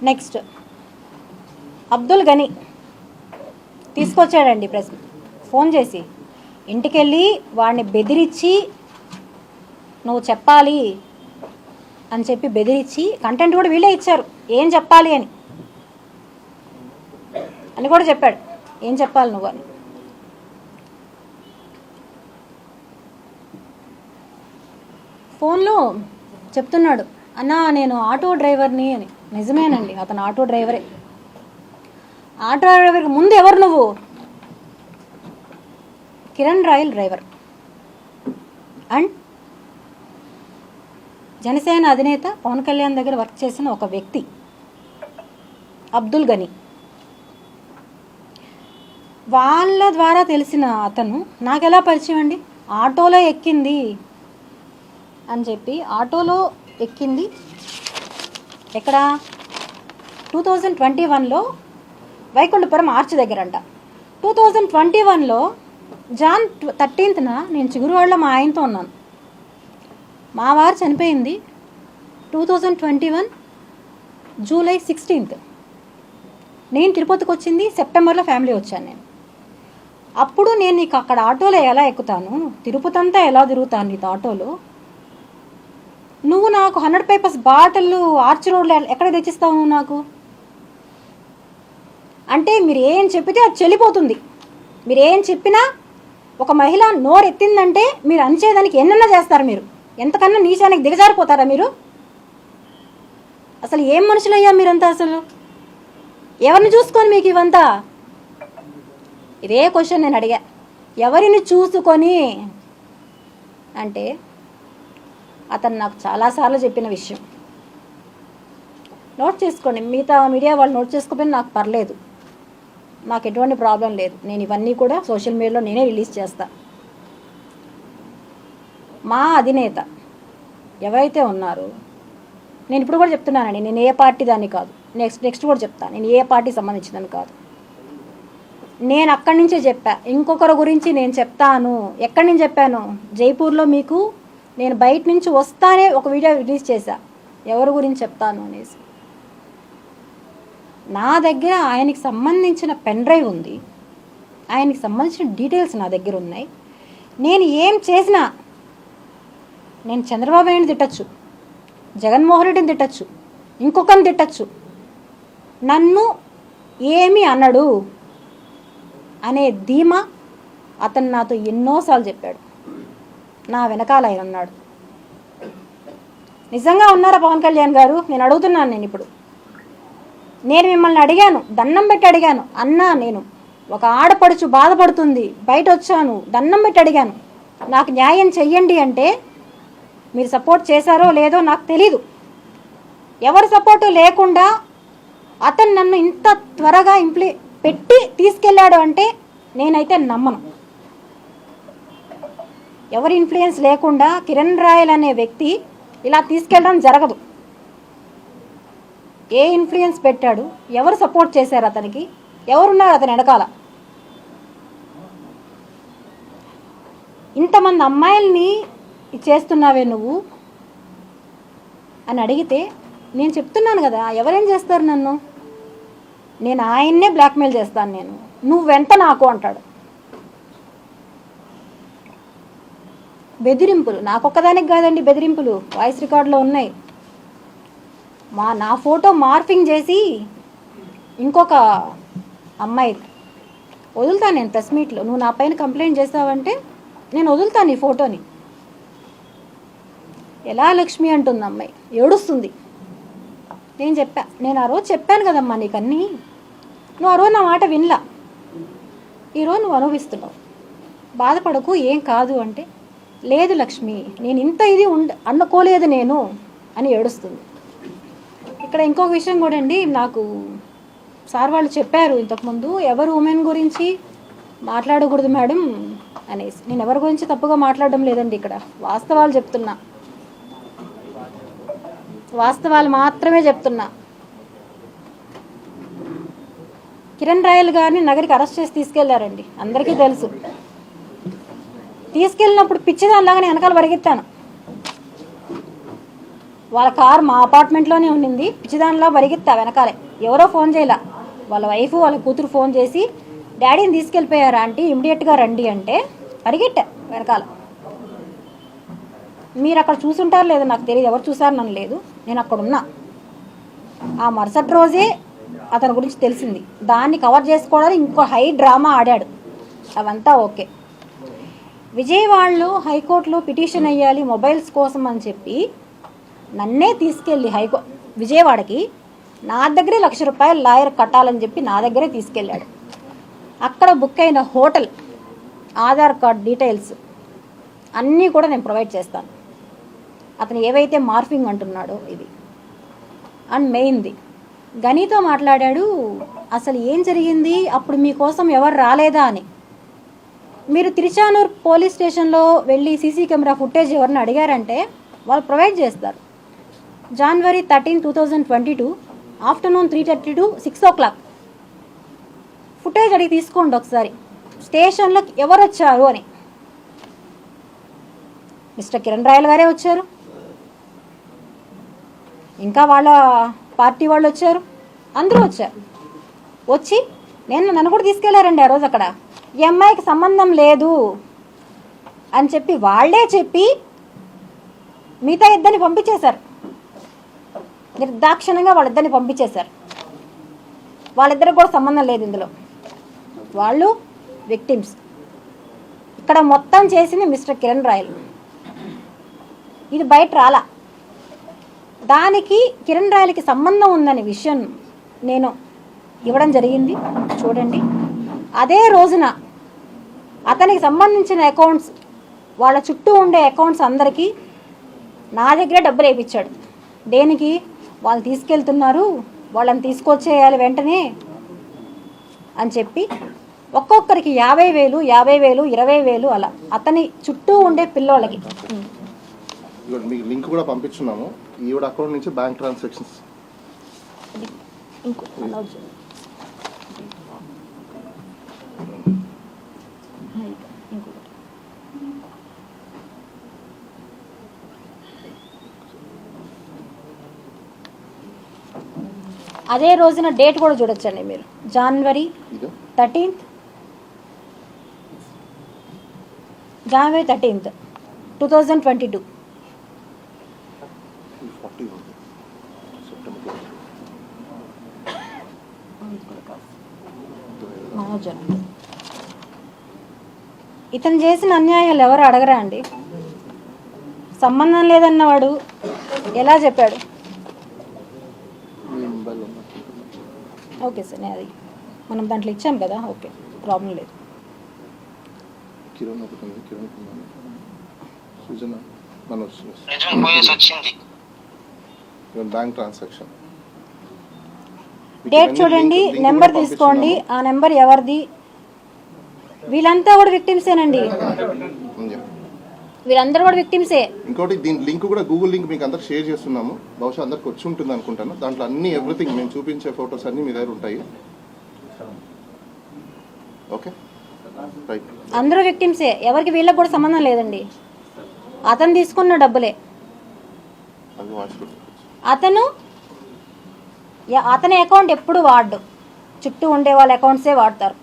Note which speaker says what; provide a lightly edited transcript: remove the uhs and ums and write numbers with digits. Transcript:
Speaker 1: Next Abdul గని తీసుకొచ్చాడండి phone చేసి ఇంటికి వెళ్ళి వాడిని బెదిరించి నువ్వు చెప్పాలి అని చెప్పి బెదిరించి కంటెంట్ కూడా వీళ్ళే ఇచ్చారు ఏం చెప్పాలి అని కూడా చెప్పాడు ఏం చెప్పాలి నువ్వు అని. ఫోన్లో చెప్తున్నాడు అన్నా నేను ఆటో డ్రైవర్ని అని. నిజమేనండి, అతను ఆటో డ్రైవరే. ఆటో డ్రైవర్కి ముందు ఎవరు నువ్వు? Kiran royal driver and Janasena అధినేత పవన్ కళ్యాణ్ దగ్గర వర్క్ చేసిన ఒక వ్యక్తి అబ్దుల్ గని. వాళ్ళ ద్వారా తెలిసిన అతను నాకు ఎలా పరిచయం అండి, ఆటోలో ఎక్కింది అని చెప్పి. ఆటోలో ఎక్కింది ఎక్కడ? 2021లో వైకుంఠపురం ఆర్చ్ దగ్గర అంట. 2021లో జాన్ 13th నేను చిగురువాడలో మా ఆయనతో ఉన్నాను. మా వారు చనిపోయింది 2021 జూలై 16th. నేను తిరుపతికి వచ్చింది సెప్టెంబర్లో ఫ్యామిలీ వచ్చాను నేను. అప్పుడు నేను నీకు అక్కడ ఆటోలో ఎలా ఎక్కుతాను, తిరుపతి అంతా ఎలా తిరుగుతాను నీతో ఆటోలో? నువ్వు నాకు 100 పేపర్స్ బాటిల్ ఆర్చ్ రోడ్లో ఎక్కడ తెచ్చిస్తావు నువ్వు నాకు? అంటే మీరు ఏం చెప్పితే అది చెల్లిపోతుంది. మీరు ఏం చెప్పినా ఒక మహిళ నోరు ఎత్తిందంటే మీరు అంచేదానికి ఎన్నన్నా చేస్తారు. మీరు ఎంతకన్నా నీచానికి దిగజారిపోతారా మీరు? అసలు ఏం మనుషులయ్యా మీరంతా? అసలు ఎవరిని చూసుకొని మీకు ఇవంతా? ఇదే క్వశ్చన్ నేను అడిగా, ఎవరిని చూసుకొని అంటే అతను నాకు చాలాసార్లు చెప్పిన విషయం. నోట్ చేసుకోండి, మిగతా మీడియా వాళ్ళు నోట్ చేసుకోకపోయినా నాకు పర్లేదు, నాకు ఎటువంటి ప్రాబ్లం లేదు. నేను ఇవన్నీ కూడా సోషల్ మీడియాలో నేనే రిలీజ్ చేస్తా. మా అధినేత ఎవరైతే ఉన్నారో, నేను ఇప్పుడు కూడా చెప్తున్నానండి, నేను ఏ పార్టీ దాన్ని కాదు. నెక్స్ట్ కూడా చెప్తాను, నేను ఏ పార్టీ సంబంధించిందని కాదు. నేను అక్కడి నుంచే చెప్పా. ఇంకొకరి గురించి నేను చెప్తాను. ఎక్కడి నుంచి చెప్పాను? జైపూర్లో మీకు నేను బయట నుంచి వస్తానే ఒక వీడియో రిలీజ్ చేశా, ఎవరి గురించి చెప్తాను అనేసి. నా దగ్గర ఆయనకి సంబంధించిన పెన్ డ్రైవ్ ఉంది, ఆయనకి సంబంధించిన డీటెయిల్స్ నా దగ్గర ఉన్నాయి. నేను ఏం చేసినా, నేను చంద్రబాబు నాయుడిని తిట్టచ్చు, జగన్మోహన్ రెడ్డిని తిట్టచ్చు, ఇంకొకరిని తిట్టచ్చు, నన్ను ఏమీ అన్నాడు అనే ధీమా అతను నాతో ఎన్నోసార్లు చెప్పాడు. నా వెనకాల ఆయన ఉన్నాడు. నిజంగా ఉన్నారా పవన్ కళ్యాణ్ గారు? నేను అడుగుతున్నాను. నేను మిమ్మల్ని అడిగాను, దండం పెట్టి అడిగాను, అన్నా నేను ఒక ఆడపడుచు బాధపడుతుంది, బయట వచ్చాను, దండం పెట్టి అడిగాను, నాకు న్యాయం చెయ్యండి అంటే మీరు సపోర్ట్ చేశారో లేదో నాకు తెలీదు. ఎవరి సపోర్టు లేకుండా అతను నన్ను ఇంత త్వరగా పెట్టి తీసుకెళ్ళాడు అంటే నేనైతే నమ్మను. ఎవరి ఇన్ఫ్లుయెన్స్ లేకుండా కిరణ్ రాయల్ అనే వ్యక్తి ఇలా తీసుకెళ్ళడం జరగదు. ఏ ఇన్ఫ్లుయెన్స్ పెట్టాడు, ఎవరు సపోర్ట్ చేశారు అతనికి, ఎవరున్నారు అతని వెనకాల? ఇంతమంది అమ్మాయిల్ని చేస్తున్నావే నువ్వు అని అడిగితే నేను చెప్తున్నాను కదా, ఎవరేం చేస్తారు నన్ను? నేను ఆయన్నే బ్లాక్మెయిల్ చేస్తాను. నువ్వు వెంట నాకు అంటాడు. బెదిరింపులు నాకొక్కదానికి కాదండి, బెదిరింపులు వాయిస్ రికార్డులో ఉన్నాయి. నా ఫోటో మార్ఫింగ్ చేసి ఇంకొక అమ్మాయి వదులుతాను నేను ప్రెస్ మీట్లో. నువ్వు నా పైన కంప్లైంట్ చేస్తావంటే నేను వదులుతాను ఈ ఫోటోని. ఎలా లక్ష్మి అంటుంది అమ్మాయి, ఏడుస్తుంది. నేను ఆ రోజు చెప్పాను కదమ్మా నీకన్నీ, నువ్వు ఆ రోజు నా మాట వినలా, ఈరోజు నువ్వు అనుభవిస్తున్నావు, బాధపడకు, ఏం కాదు అంటే, లేదు లక్ష్మి నేను ఇంత ఇది అనుకోలేదు నేను అని ఏడుస్తుంది. ఇక్కడ ఇంకొక విషయం కూడా అండి, నాకు సార్ వాళ్ళు చెప్పారు ఇంతకుముందు, ఎవరు ఉమెన్ గురించి మాట్లాడకూడదు మేడం అనేసి. నేను ఎవరి గురించి తప్పుగా మాట్లాడడం లేదండి, ఇక్కడ వాస్తవాలు చెప్తున్నా, వాస్తవాలు మాత్రమే చెప్తున్నా. కిరణ్ రాయల్ గారిని నగరికి అరెస్ట్ చేసి తీసుకెళ్లారండి, అందరికీ తెలుసు. తీసుకెళ్ళినప్పుడు పిచ్చిదానిలాగా నేను వెనకాల పరిగెత్తాను. వాళ్ళ కార్ మా అపార్ట్మెంట్లోనే ఉండింది. పిచ్చిదానిలా పరిగెత్తా వెనకాలే. ఎవరో ఫోన్ చేయలే, వాళ్ళ వైఫ్ వాళ్ళ కూతురు ఫోన్ చేసి డాడీని తీసుకెళ్ళిపోయారు ఆంటీ, ఇమ్మీడియట్గా రండి అంటే పరిగెట్టా వెనకాల. మీరు అక్కడ చూసుంటారు లేదు నాకు తెలియదు, ఎవరు చూసారు నన్ను లేదు, నేను అక్కడ ఉన్నా. ఆ మరుసటి రోజే అతని గురించి తెలిసింది. దాన్ని కవర్ చేసుకోవడానికి ఇంకో హై డ్రామా ఆడాడు. అవంతా ఓకే. విజయవాడలో హైకోర్టులో పిటిషన్ వేయాలి మొబైల్స్ కోసం అని చెప్పి నన్నే తీసుకెళ్ళి విజయవాడకి నా దగ్గరే ₹1,00,000 లాయర్ కట్టాలని చెప్పి నా దగ్గరే తీసుకెళ్ళాడు. అక్కడ బుక్ అయిన హోటల్, ఆధార్ కార్డ్ డీటెయిల్స్ అన్నీ కూడా నేను ప్రొవైడ్ చేస్తాను. అతను ఏవైతే మార్ఫింగ్ అంటున్నాడో ఇది అండ్ మెయిన్ది గనితో మాట్లాడాడు. అసలు ఏం జరిగింది అప్పుడు, మీకోసం ఎవరు రాలేదా అని. మీరు తిరుచానూర్ పోలీస్ స్టేషన్లో వెళ్ళి సీసీ కెమెరా ఫుటేజ్ ఎవరిని అడిగారంటే వాళ్ళు ప్రొవైడ్ చేస్తారు. January 13, 2022 afternoon 3:30 to 6 o'clock footage అడిగి తీసుకోండి ఒకసారి, స్టేషన్లో ఎవరు వచ్చారు అని. మిస్టర్ కిరణ్ రాయల్ గారే వచ్చారు, ఇంకా వాళ్ళ పార్టీ వాళ్ళు వచ్చారు, అందరూ వచ్చారు. వచ్చి నన్ను కూడా తీసుకెళ్లారండి ఆ రోజు. అక్కడ ఈ అమ్మాయికి సంబంధం లేదు అని చెప్పి వాళ్ళే చెప్పి మిగతా ఇద్దరిని పంపించేశారు. నిర్దాక్షిణంగా వాళ్ళిద్దరిని పంపించేశారు. వాళ్ళిద్దరికి కూడా సంబంధం లేదు ఇందులో, వాళ్ళు విక్టిమ్స్. ఇక్కడ మొత్తం చేసింది మిస్టర్ కిరణ్ రాయల్. ఇది బయట రాలా. దానికి కిరణ్ రాయల్కి సంబంధం ఉందనే విషయం నేను ఇవ్వడం జరిగింది, చూడండి. అదే రోజున అతనికి సంబంధించిన అకౌంట్స్, వాళ్ళ చుట్టూ ఉండే అకౌంట్స్ అందరికీ నా దగ్గరే డబ్బులు వేయించాడు. దేనికి? వాళ్ళు తీసుకెళ్తున్నారు, వాళ్ళని తీసుకొచ్చేయాలి వెంటనే అని చెప్పి ఒక్కొక్కరికి 50,000, 50,000, 20,000 అలా అతని చుట్టూ ఉండే పిల్లోళ్ళకి.
Speaker 2: మీకు లింక్ కూడా పంపించున్నాము. ఈవిడ అకౌంట్ నుంచి బ్యాంక్ ట్రాన్సాక్షన్స్.
Speaker 1: అదే రోజున డేట్ కూడా చూడొచ్చండి మీరు, January 13th, 2022. ఇతను చేసిన అన్యాయాలు ఎవరు అడగరా అండి? సంబంధం లేదన్నవాడు ఎలా చెప్పాడు? ఓకే సార్, నేను అది మనం దాంట్లో ఇచ్చాం కదా, ఓకే ప్రాబ్లం లేదు.
Speaker 2: బ్యాంక్ ట్రాన్సాక్షన్
Speaker 1: డేట్ చూడండి, నెంబర్ తీసుకోండి. ఆ నెంబర్ ఎవరిది? వీళ్ళంతా కూడా విక్టిమ్సేనండి, వీళ్ళందరూ కూడా విక్టిమ్సే.
Speaker 2: ఇంకోటి దీని లింక్ కూడా, గూగుల్ లింక్ మీకు అందరికి షేర్ చేస్తున్నాము. బహుశా అందరికి వచ్చి ఉంటుంది అనుకుంటాను. దాంట్లో అన్ని ఎవ్రీథింగ్ మేము చూపించే ఫొటోస్ అన్ని మీ దగ్గర ఉంటాయి. Okay right.
Speaker 1: అందరూ విక్టిమ్సే, ఎవరికి వీళ్ళకి కూడా సంబంధం లేదండి. అతను తీసుకున్న డబ్బులే. అతని అకౌంట్ ఎప్పుడు వాడు, చుట్టూ ఉండే వాళ్ళ అకౌంట్సే వాడతారు.